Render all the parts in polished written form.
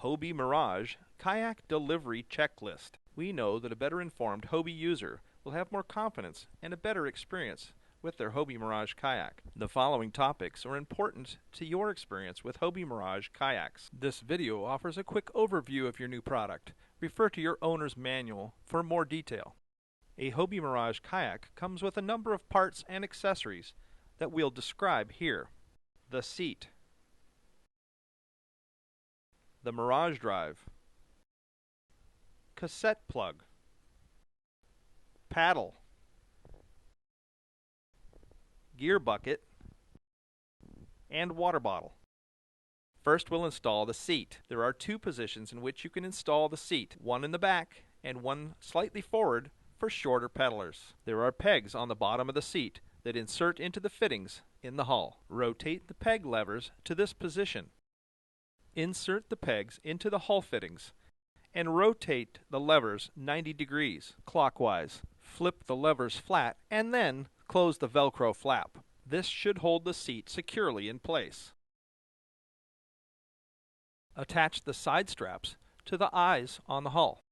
Hobie Mirage Kayak Delivery Checklist. We know that a better informed Hobie user will have more confidence and a better experience with their Hobie Mirage Kayak. The following topics are important to your experience with Hobie Mirage Kayaks. This video offers a quick overview of your new product. Refer to your owner's manual for more detail. A Hobie Mirage Kayak comes with a number of parts and accessories that we'll describe here. The seat, the Mirage drive, cassette plug, paddle, gear bucket, and water bottle. First, we'll install the seat. There are two positions in which you can install the seat, one in the back and one slightly forward for shorter pedalers. There are pegs on the bottom of the seat that insert into the fittings in the hull. Rotate the peg levers to this position. Insert the pegs into the hull fittings and rotate the levers 90 degrees clockwise. Flip the levers flat and then close the Velcro flap. This should hold the seat securely in place. Attach the side straps to the eyes on the hull.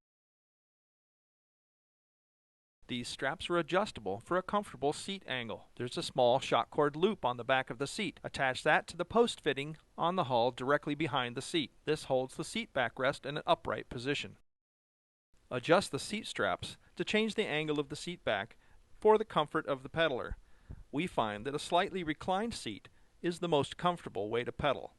These straps are adjustable for a comfortable seat angle. There's a small shock cord loop on the back of the seat. Attach that to the post fitting on the hull directly behind the seat. This holds the seat backrest in an upright position. Adjust the seat straps to change the angle of the seat back for the comfort of the pedaler. We find that a slightly reclined seat is the most comfortable way to pedal.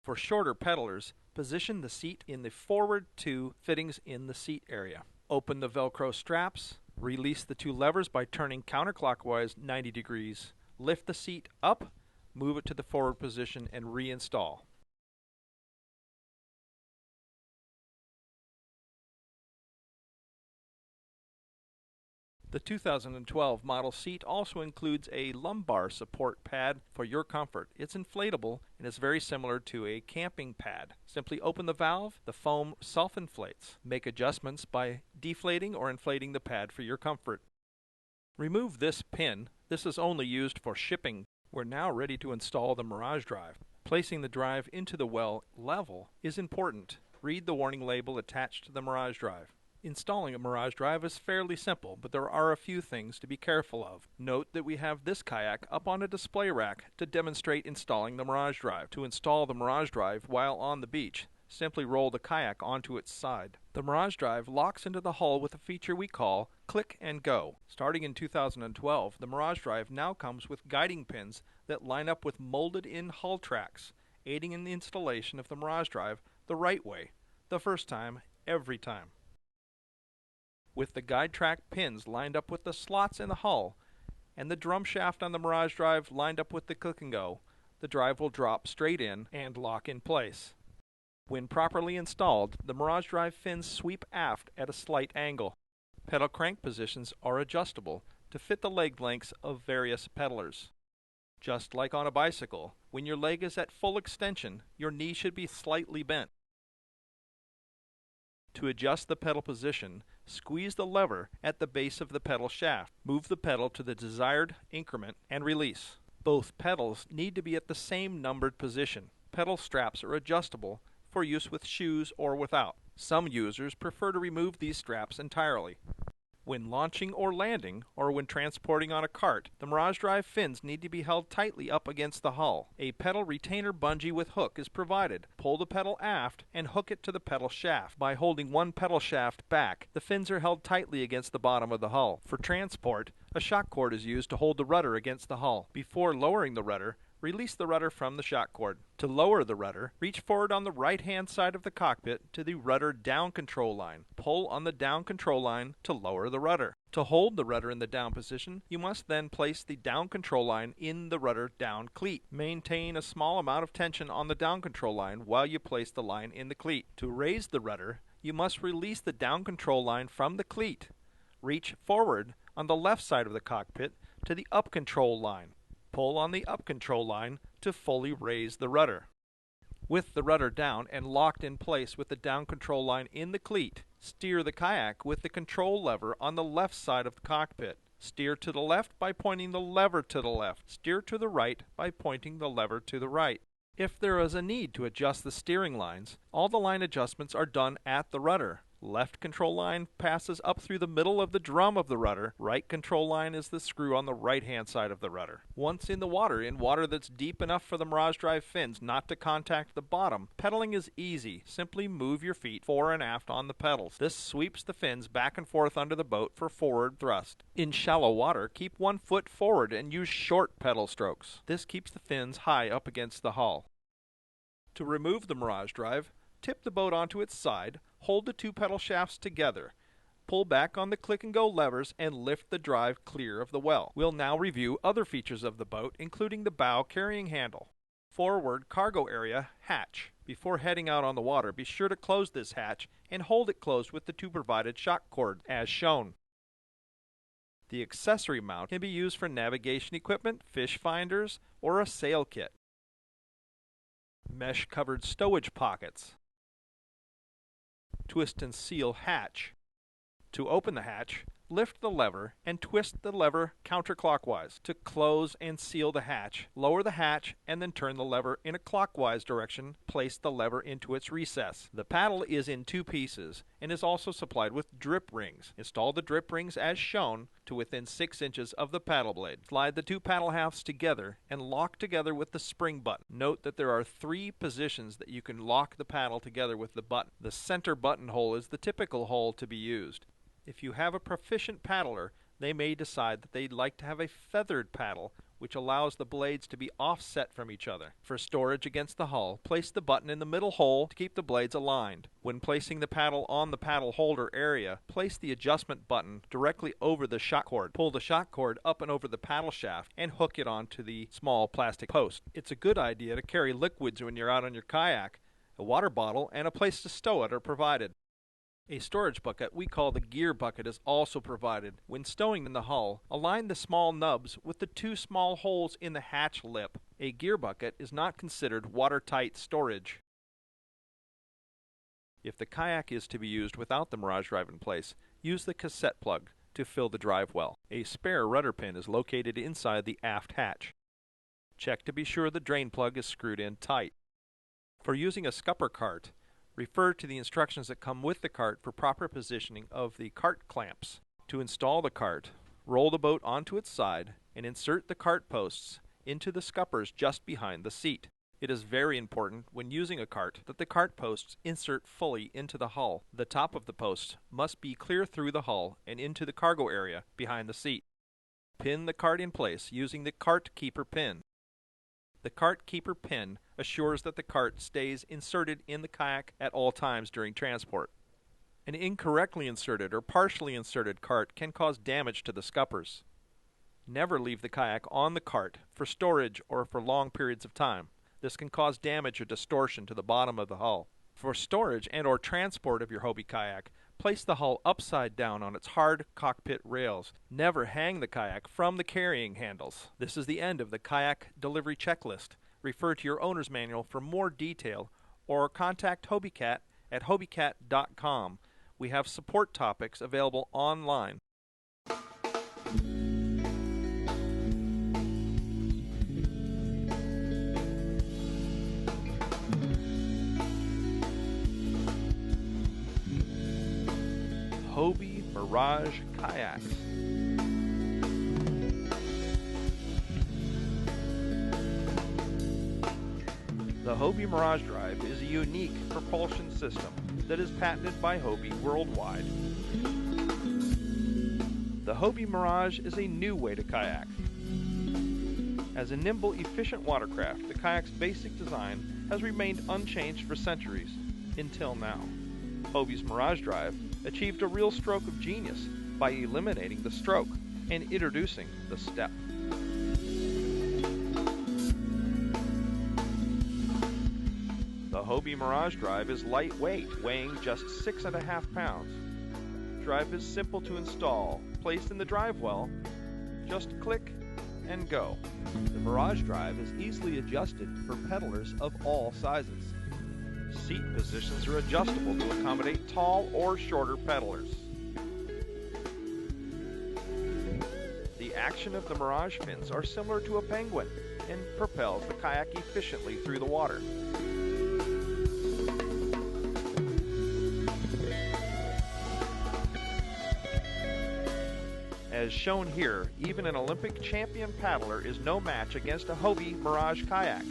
For shorter pedalers, position the seat in the forward two fittings in the seat area. Open the Velcro straps, release the two levers by turning counterclockwise 90 degrees. Lift the seat up, move it to the forward position, and reinstall. The 2012 model seat also includes a lumbar support pad for your comfort. It's inflatable and is very similar to a camping pad. Simply open the valve, the foam self-inflates. Make adjustments by deflating or inflating the pad for your comfort. Remove this pin. This is only used for shipping. We're now ready to install the Mirage drive. Placing the drive into the well level is important. Read the warning label attached to the Mirage drive. Installing a Mirage drive is fairly simple, but there are a few things to be careful of. Note that we have this kayak up on a display rack to demonstrate installing the Mirage drive. To install the Mirage drive while on the beach, simply roll the kayak onto its side. The Mirage drive locks into the hull with a feature we call Click and Go. Starting in 2012, the Mirage drive now comes with guiding pins that line up with molded-in hull tracks, aiding in the installation of the Mirage drive the right way, the first time, every time. With the guide track pins lined up with the slots in the hull and the drum shaft on the Mirage drive lined up with the Click and Go, the drive will drop straight in and lock in place. When properly installed, the Mirage drive fins sweep aft at a slight angle. Pedal crank positions are adjustable to fit the leg lengths of various pedalers. Just like on a bicycle, when your leg is at full extension, your knee should be slightly bent. To adjust the pedal position, squeeze the lever at the base of the pedal shaft. Move the pedal to the desired increment and release. Both pedals need to be at the same numbered position. Pedal straps are adjustable for use with shoes or without. Some users prefer to remove these straps entirely. When launching or landing, or when transporting on a cart, the Mirage drive fins need to be held tightly up against the hull. A pedal retainer bungee with hook is provided. Pull the pedal aft and hook it to the pedal shaft. By holding one pedal shaft back, the fins are held tightly against the bottom of the hull. For transport, a shock cord is used to hold the rudder against the hull. Before lowering the rudder, release the rudder from the shock cord. To lower the rudder, reach forward on the right-hand side of the cockpit to the rudder down control line. Pull on the down control line to lower the rudder. To hold the rudder in the down position, you must then place the down control line in the rudder down cleat. Maintain a small amount of tension on the down control line while you place the line in the cleat. To raise the rudder, you must release the down control line from the cleat. Reach forward on the left side of the cockpit to the up control line. Pull on the up control line to fully raise the rudder. With the rudder down and locked in place with the down control line in the cleat, steer the kayak with the control lever on the left side of the cockpit. Steer to the left by pointing the lever to the left. Steer to the right by pointing the lever to the right. If there is a need to adjust the steering lines, all the line adjustments are done at the rudder. Left control line passes up through the middle of the drum of the rudder. Right control line is the screw on the right-hand side of the rudder. Once in the water, that's deep enough for the Mirage Drive fins not to contact the bottom, pedaling is easy. Simply move your feet fore and aft on the pedals. This sweeps the fins back and forth under the boat for forward thrust. In shallow water, keep one foot forward and use short pedal strokes. This keeps the fins high up against the hull. To remove the Mirage Drive, tip the boat onto its side, hold the two pedal shafts together, pull back on the click-and-go levers, and lift the drive clear of the well. We'll now review other features of the boat, including the bow carrying handle. Forward cargo area hatch. Before heading out on the water, be sure to close this hatch and hold it closed with the two provided shock cords, as shown. The accessory mount can be used for navigation equipment, fish finders, or a sail kit. Mesh-covered stowage pockets. Twist and seal hatch. To open the hatch, lift the lever and twist the lever counterclockwise. To close and seal the hatch, lower the hatch and then turn the lever in a clockwise direction. Place the lever into its recess. The paddle is in two pieces and is also supplied with drip rings. Install the drip rings as shown to within 6 inches of the paddle blade. Slide the two paddle halves together and lock together with the spring button. Note that there are 3 positions that you can lock the paddle together with the button. The center button hole is the typical hole to be used. If you have a proficient paddler, they may decide that they'd like to have a feathered paddle, which allows the blades to be offset from each other. For storage against the hull, place the button in the middle hole to keep the blades aligned. When placing the paddle on the paddle holder area, place the adjustment button directly over the shock cord. Pull the shock cord up and over the paddle shaft and hook it onto the small plastic post. It's a good idea to carry liquids when you're out on your kayak. A water bottle and a place to stow it are provided. A storage bucket we call the gear bucket is also provided. When stowing in the hull, align the small nubs with the 2 small holes in the hatch lip. A gear bucket is not considered watertight storage. If the kayak is to be used without the Mirage Drive in place, use the cassette plug to fill the drive well. A spare rudder pin is located inside the aft hatch. Check to be sure the drain plug is screwed in tight. For using a scupper cart, refer to the instructions that come with the cart for proper positioning of the cart clamps. To install the cart, roll the boat onto its side and insert the cart posts into the scuppers just behind the seat. It is very important when using a cart that the cart posts insert fully into the hull. The top of the post must be clear through the hull and into the cargo area behind the seat. Pin the cart in place using the cart keeper pin. The cart keeper pin assures that the cart stays inserted in the kayak at all times during transport. An incorrectly inserted or partially inserted cart can cause damage to the scuppers. Never leave the kayak on the cart for storage or for long periods of time. This can cause damage or distortion to the bottom of the hull. For storage and or transport of your Hobie kayak, place the hull upside down on its hard cockpit rails. Never hang the kayak from the carrying handles. This is the end of the kayak delivery checklist. Refer to your owner's manual for more detail or contact HobieCat at hobiecat.com. We have support topics available online. Hobie Mirage Kayaks. The Hobie Mirage Drive is a unique propulsion system that is patented by Hobie worldwide. The Hobie Mirage is a new way to kayak. As a nimble, efficient watercraft, the kayak's basic design has remained unchanged for centuries, until now. Hobie's Mirage Drive achieved a real stroke of genius by eliminating the stroke and introducing the step. The Hobie Mirage Drive is lightweight, weighing just 6.5 pounds. Drive is simple to install. Placed in the drive well, just click and go. The Mirage Drive is easily adjusted for pedalers of all sizes. Seat positions are adjustable to accommodate tall or shorter pedalers. The action of the Mirage fins are similar to a penguin. and propels the kayak efficiently through the water. As shown here, even an Olympic champion paddler is no match against a Hobie Mirage Kayak.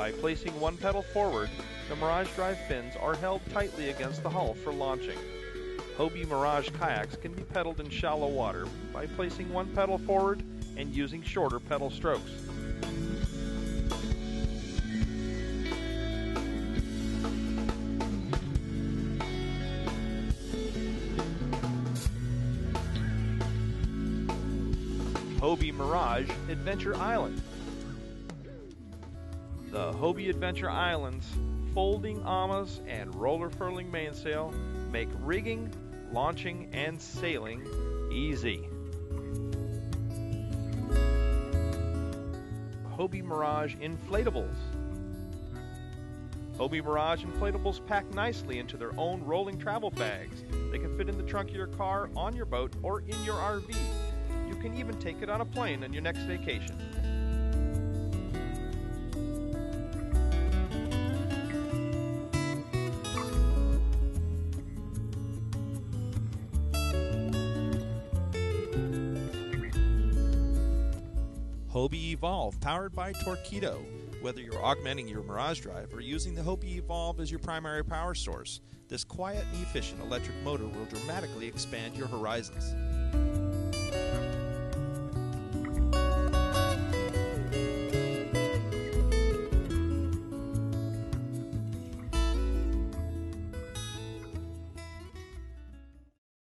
By placing one pedal forward, the Mirage Drive fins are held tightly against the hull for launching. Hobie Mirage kayaks can be pedaled in shallow water by placing one pedal forward and using shorter pedal strokes. Hobie Mirage Adventure Island. The Hobie Adventure Island's folding amas and roller furling mainsail make rigging, launching, and sailing easy. Hobie Mirage Inflatables. Hobie Mirage Inflatables pack nicely into their own rolling travel bags. They can fit in the trunk of your car, on your boat, or in your RV. You can even take it on a plane on your next vacation. Hobie Evolve, powered by Torqeedo. Whether you're augmenting your Mirage Drive or using the Hobie Evolve as your primary power source, this quiet and efficient electric motor will dramatically expand your horizons.